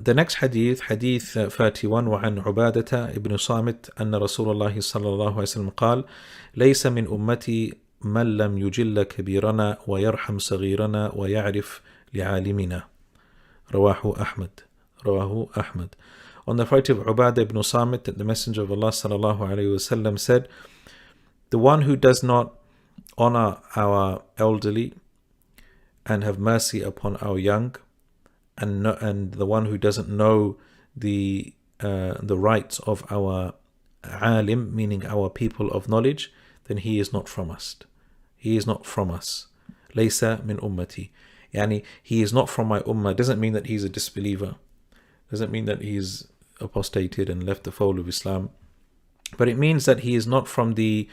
The next hadith, hadith 31, وعن عبادة ابن صامت أن رسول الله صلى الله عليه وسلم قال: ليس من أمتي من لم يجل كبيرنا ويرحم صغيرنا ويعرف لعالمنا. رواه أحمد. On the authority of Ubadah ibn Samit, that the Messenger of Allah sallallahu alaihi wasallam said, the one who does not honor our elderly and have mercy upon our young, and the one who doesn't know the rights of our alim, meaning our people of knowledge, then he is not from us. He is not from us. Laysa min ummati. Yani, he is not from my ummah. Doesn't mean that he's a disbeliever. Doesn't mean that he's apostated and left the fold of Islam. But it means that he is not from the,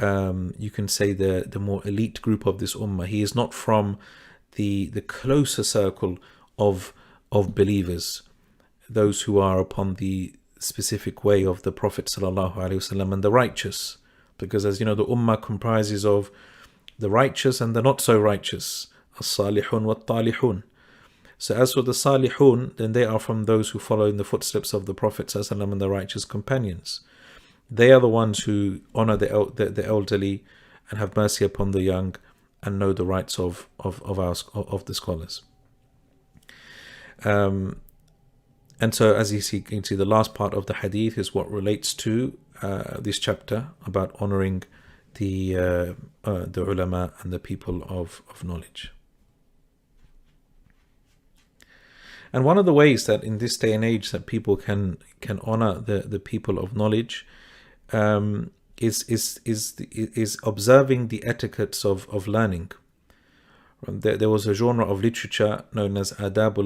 you can say the more elite group of this ummah. He is not from the closer circle of believers, those who are upon the specific way of the Prophet ﷺ and the righteous. Because, as you know, the ummah comprises of the righteous and the not so righteous, as-salihun wa-talihun. So as for the salihun, then they are from those who follow in the footsteps of the Prophet ﷺ and the righteous companions. They are the ones who honor the elderly and have mercy upon the young and know the rights of the scholars. And so, as you can see, the last part of the hadith is what relates to this chapter about honoring the ulama and the people of knowledge. And one of the ways that in this day and age that people can honor the people of knowledge is observing the etiquettes of learning. There was a genre of literature known as Adab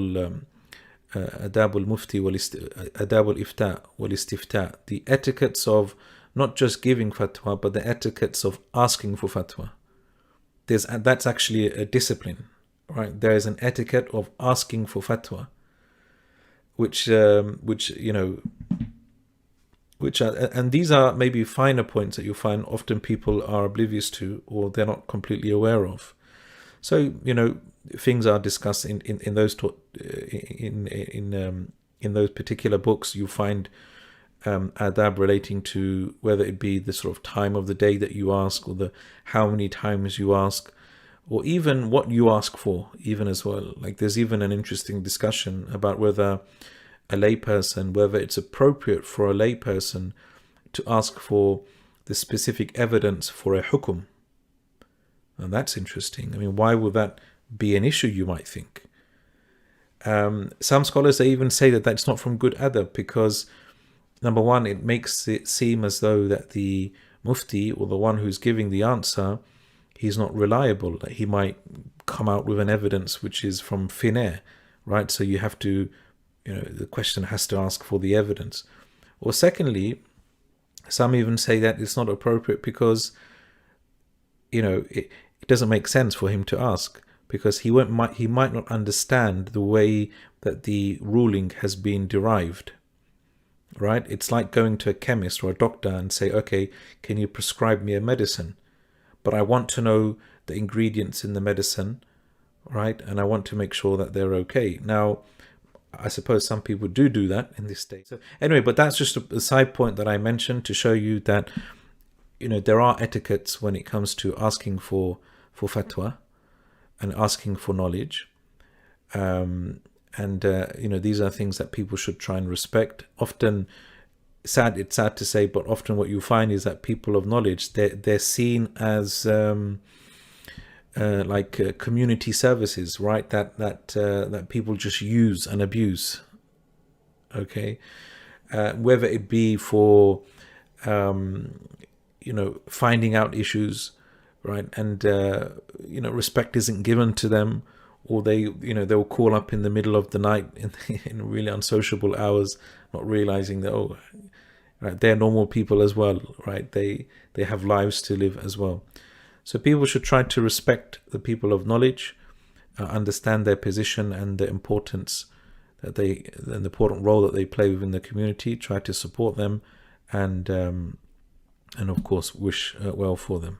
al-Mufti Adab al-Ifta wal-Istifta, the etiquettes of not just giving fatwa, but the etiquettes of asking for fatwa. That's actually a discipline, right? There is an etiquette of asking for fatwa, which and these are maybe finer points that you find often people are oblivious to, or they're not completely aware of. So, things are discussed in those in those particular books. You find adab relating to whether it be the sort of time of the day that you ask, or the how many times you ask, or even what you ask for, even as well. Like, there's even an interesting discussion about whether it's appropriate for a layperson to ask for the specific evidence for a hukum. And that's interesting. I mean, why would that be an issue, you might think? Some scholars, they even say that that's not from good adab, because number one, it makes it seem as though that the mufti, or the one who's giving the answer, he's not reliable. That he might come out with an evidence which is from thin air, right? So you have to, the question has to ask for the evidence. Or secondly, some even say that it's not appropriate because, it doesn't make sense for him to ask, because he might not understand the way that the ruling has been derived, right? It's like going to a chemist or a doctor and say, okay, can you prescribe me a medicine? But I want to know the ingredients in the medicine, right? And I want to make sure that they're okay. Now, I suppose some people do that in this state. So anyway, but that's just a side point that I mentioned to show you that, there are etiquettes when it comes to asking for fatwa and asking for knowledge. These are things that people should try and respect. Often, it's sad to say, but often what you find is that people of knowledge, they're seen as community services, right? That people just use and abuse. Okay, whether it be for finding out issues, right? And respect isn't given to them, or they'll call up in the middle of the night in really unsociable hours, not realizing that right, they're normal people as well, right? They have lives to live as well. So people should try to respect the people of knowledge, understand their position and the importance and the important role that they play within the community. Try to support them, and of course wish well for them.